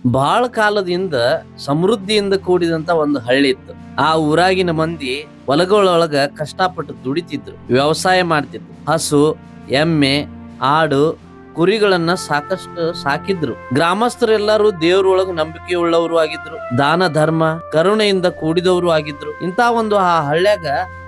ಬಹಳ ಕಾಲದಿಂದ ಸಮೃದ್ಧಿಯಿಂದ ಕೂಡಿದಂತ ಒಂದು ಹಳ್ಳಿ ಇತ್ತು. ಆ ಊರಾಗಿನ ಮಂದಿ ಹೊಲಗಳೊಳಗ ಕಷ್ಟಪಟ್ಟು ದುಡಿತಿದ್ರು, ವ್ಯವಸಾಯ ಮಾಡ್ತಿದ್ರು. ಹಸು, ಎಮ್ಮೆ, ಆಡು, ಕುರಿಗಳನ್ನ ಸಾಕಷ್ಟು ಸಾಕಿದ್ರು. ಗ್ರಾಮಸ್ಥರೆಲ್ಲರೂ ದೇವರೊಳಗ ನಂಬಿಕೆ ಉಳ್ಳವರು ಆಗಿದ್ರು. ದಾನ ಧರ್ಮ ಕರುಣೆಯಿಂದ ಕೂಡಿದವರು ಆಗಿದ್ರು. ಇಂತ ಒಂದು ಆ ಹಳ್ಳ್ಯಾಗ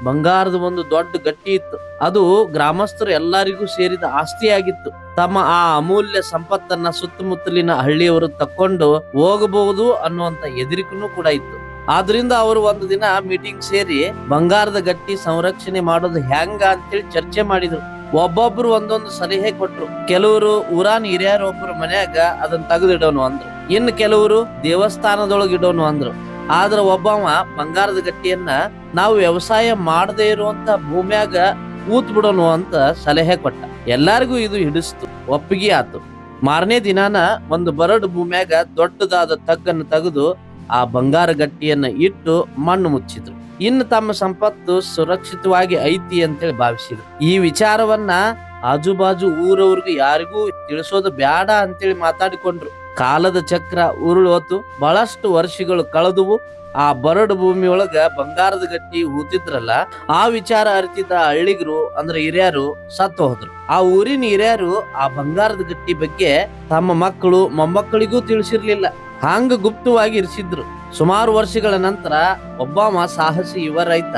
ಬಂಗಾರದ ಒಂದು ದೊಡ್ಡ ಗಟ್ಟಿ ಇತ್ತು. ಅದು ಗ್ರಾಮಸ್ಥರು ಎಲ್ಲರಿಗೂ ಸೇರಿದ ಆಸ್ತಿ ಆಗಿತ್ತು. ತಮ್ಮ ಆ ಅಮೂಲ್ಯ ಸಂಪತ್ತನ್ನ ಸುತ್ತಮುತ್ತಲಿನ ಹಳ್ಳಿಯವರು ತಕ್ಕೊಂಡು ಹೋಗಬಹುದು ಅನ್ನುವಂತ ಎದುರಿಕೂ ಕೂಡ ಇತ್ತು. ಆದ್ರಿಂದ ಅವರು ಒಂದು ದಿನ ಮೀಟಿಂಗ್ ಸೇರಿ ಬಂಗಾರದ ಗಟ್ಟಿ ಸಂರಕ್ಷಣೆ ಮಾಡೋದು ಹೆಂಗ ಅಂತೇಳಿ ಚರ್ಚೆ ಮಾಡಿದ್ರು. ಒಬ್ಬೊಬ್ರು ಒಂದೊಂದು ಸಲಹೆ ಕೊಟ್ರು. ಕೆಲವರು ಊರಾನ್ ಹಿರಿಯರೊಬ್ಬರು ಮನ್ಯಾಗ ಅದನ್ನ ತೆಗೆದಿಡೋನು ಅಂದ್ರು. ಇನ್ನು ಕೆಲವರು ದೇವಸ್ಥಾನದೊಳಗೆ ಇಡೋನು ಅಂದ್ರು. ಆದ್ರ ಒಬ್ಬವ ಬಂಗಾರದ ಗಟ್ಟಿಯನ್ನ ನಾವು ವ್ಯವಸಾಯ ಮಾಡದೇ ಇರುವಂತ ಭೂಮ್ಯಾಗ ಊತ್ ಬಿಡೋನು ಅಂತ ಸಲಹೆ ಕೊಟ್ಟ. ಎಲ್ಲಾರಿಗೂ ಇದು ಹಿಡಿಸ್ತು, ಒಪ್ಪಿಗೆ ಆತು. ಮಾರನೇ ದಿನಾನ ಒಂದು ಬರಡು ಭೂಮ್ಯಾಗ ದೊಡ್ಡದಾದ ತಗ್ಗನ್ನು ತೆಗೆದು ಆ ಬಂಗಾರ ಗಟ್ಟಿಯನ್ನ ಇಟ್ಟು ಮಣ್ಣು ಮುಚ್ಚಿದ್ರು. ಇನ್ನು ತಮ್ಮ ಸಂಪತ್ತು ಸುರಕ್ಷಿತವಾಗಿ ಐತಿ ಅಂತೇಳಿ ಭಾವಿಸಿದ್ರು. ಈ ವಿಚಾರವನ್ನ ಆಜುಬಾಜು ಊರವ್ರಿಗೆ ಯಾರಿಗೂ ತಿಳಿಸೋದು ಬ್ಯಾಡ ಅಂತೇಳಿ ಮಾತಾಡಿಕೊಂಡ್ರು. ಕಾಲದ ಚಕ್ರ ಉರುಳೋತು. ಬಹಳಷ್ಟು ವರ್ಷಗಳು ಕಳೆದುವು. ಆ ಬರಡು ಭೂಮಿಯೊಳಗ ಬಂಗಾರದ ಗಟ್ಟಿ ಹೂತಿದ್ರಲ್ಲ, ಆ ವಿಚಾರ ಅರಿತಿದ್ದ ಹಳ್ಳಿಗರು ಅಂದ್ರೆ ಹಿರಿಯರು ಸತ್ತು ಹೋದ್ರು. ಆ ಊರಿನ ಹಿರಿಯರು ಆ ಬಂಗಾರದ ಗಟ್ಟಿ ಬಗ್ಗೆ ತಮ್ಮ ಮಕ್ಕಳು ಮೊಮ್ಮಕ್ಕಳಿಗೂ ತಿಳಿಸಿರ್ಲಿಲ್ಲ. ಹಾಂಗ ಗುಪ್ತವಾಗಿ ಇರಿಸಿದ್ರು. ಸುಮಾರು ವರ್ಷಗಳ ನಂತರ ಒಬ್ಬ ಸಾಹಸಿ ಯುವ ರೈತ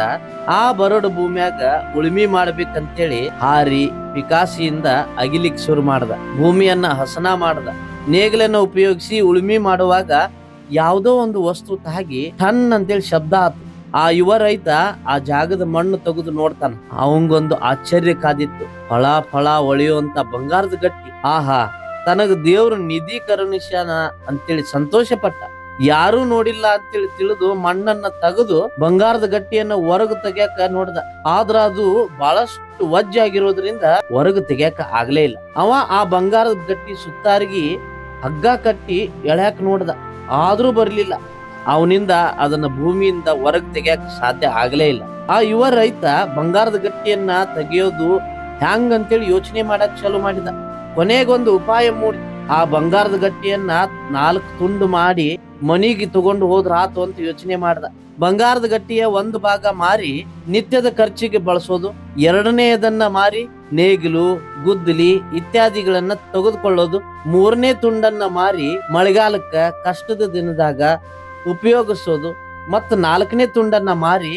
ಆ ಬರಡು ಭೂಮಿಯಾಗ ಉಳುಮೆ ಮಾಡ್ಬೇಕಂತೇಳಿ ಹಾರಿ ಪಿಕಾಸಿಯಿಂದ ಅಗಿಲಿಕ್ ಶುರು ಮಾಡ್ದ. ಭೂಮಿಯನ್ನ ಹಸನ ಮಾಡ್ದ. ನೇಗಿಲನ್ನ ಉಪಯೋಗಿಸಿ ಉಳುಮೆ ಮಾಡುವಾಗ ಯಾವುದೋ ಒಂದು ವಸ್ತು ತಾಗಿ ಟನ್ ಅಂತೇಳಿ ಶಬ್ದ ಆತು. ಆ ಯುವ ರೈತ ಆ ಜಾಗದ ಮಣ್ಣು ತೆಗೆದು ನೋಡ್ತಾನ. ಅವಂಗೊಂದು ಆಶ್ಚರ್ಯ ಕಾದಿತ್ತು. ಫಳ ಫಳ ಹೊಳೆಯುವಂತ ಬಂಗಾರದ ಗಟ್ಟಿ. ಆಹಾ, ತನಗ ದೇವ್ರ ನಿಧಿ ಕರುಣಿಸ್ಯಾನ ಅಂತೇಳಿ ಸಂತೋಷ ಪಟ್ಟ. ಯಾರೂ ನೋಡಿಲ್ಲ ಅಂತೇಳಿ ತಿಳಿದು ಮಣ್ಣನ್ನ ತೆಗೆದು ಬಂಗಾರದ ಗಟ್ಟಿಯನ್ನ ಹೊರಗು ತೆಗ್ಯಾಕ ನೋಡ್ದ. ಆದ್ರ ಅದು ಬಹಳಷ್ಟು ವಜ್ಜಾಗಿರೋದ್ರಿಂದ ಹೊರಗು ತೆಗ್ಯಾಕ ಆಗ್ಲೇ ಇಲ್ಲ. ಅವ ಆ ಬಂಗಾರದ ಗಟ್ಟಿ ಸುತ್ತಾರ್ಗಿ ಹಗ್ಗ ಕಟ್ಟಿ ಎಳ್ಯಾಕ ನೋಡ್ದ, ಆದ್ರೂ ಬರ್ಲಿಲ್ಲ. ಅವನಿಂದ ಅದನ್ನ ಭೂಮಿಯಿಂದ ಹೊರಗ್ ತೆಗ್ಯಾಕ ಸಾಧ್ಯ ಆಗ್ಲೇ ಇಲ್ಲ. ಆ ಯುವ ರೈತ ಬಂಗಾರದ ಗಟ್ಟಿಯನ್ನ ತೆಗೆಯೋದು ಹ್ಯಾಂಗ್ ಅಂತೇಳಿ ಯೋಚನೆ ಮಾಡಕ್ ಚಾಲು ಮಾಡಿದ. ಕೊನೆಗೊಂದು ಉಪಾಯ ಮೂಡಿ ಆ ಬಂಗಾರದ ಗಟ್ಟಿಯನ್ನ 4 ತುಂಡು ಮಾಡಿ ಮನಿಗೆ ತಗೊಂಡು ಹೋದ್ರ ಆತು ಅಂತ ಯೋಚನೆ ಮಾಡ್ದ. ಬಂಗಾರದ ಗಟ್ಟಿಯ ಒಂದು ಭಾಗ ಮಾರಿ ನಿತ್ಯದ ಖರ್ಚಿಗೆ ಬಳಸೋದು, ಎರಡನೆಯದನ್ನ ಮಾರಿ ನೇಗಿಲು, ಗುದ್ದಲಿ ಇತ್ಯಾದಿಗಳನ್ನ ತೆಗೆದುಕೊಳ್ಳೋದು, 3ನೇ ತುಂಡನ್ನ ಮಾರಿ ಮಳೆಗಾಲಕ್ಕ ಕಷ್ಟದ ದಿನದಾಗ ಉಪಯೋಗಿಸೋದು, ಮತ್ತ 4ನೇ ತುಂಡನ್ನ ಮಾರಿ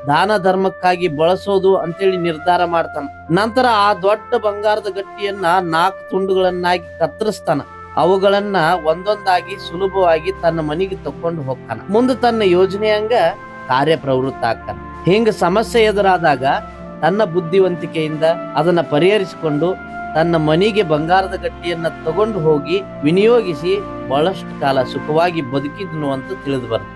ದಾನ ಧರ್ಮಕ್ಕಾಗಿ ಬಳಸೋದು ಅಂತೇಳಿ ನಿರ್ಧಾರ ಮಾಡ್ತಾನ. ನಂತರ ಆ ದೊಡ್ಡ ಬಂಗಾರದ ಗಟ್ಟಿಯನ್ನ 4 ತುಂಡುಗಳನ್ನಾಗಿ ಕತ್ತರಿಸ್ತಾನ. ಅವುಗಳನ್ನ ಒಂದೊಂದಾಗಿ ಸುಲಭವಾಗಿ ತನ್ನ ಮನೆಗೆ ತಕೊಂಡು ಹೋಗ್ತಾನ. ಮುಂದೆ ತನ್ನ ಯೋಜನೆಯಂಗ ಕಾರ್ಯಪ್ರವೃತ್ತ ಆಗ್ತಾನ. ಹಿಂಗ ಸಮಸ್ಯೆ ಎದುರಾದಾಗ ತನ್ನ ಬುದ್ಧಿವಂತಿಕೆಯಿಂದ ಅದನ್ನ ಪರಿಹರಿಸಿಕೊಂಡು ತನ್ನ ಮನೆಗೆ ಬಂಗಾರದ ಗಟ್ಟಿಯನ್ನ ತಗೊಂಡು ಹೋಗಿ ವಿನಿಯೋಗಿಸಿ ಬಹಳಷ್ಟು ಕಾಲ ಸುಖವಾಗಿ ಬದುಕಿದ್ನು ಅಂತ ತಿಳಿದು ಬರ್ತದೆ.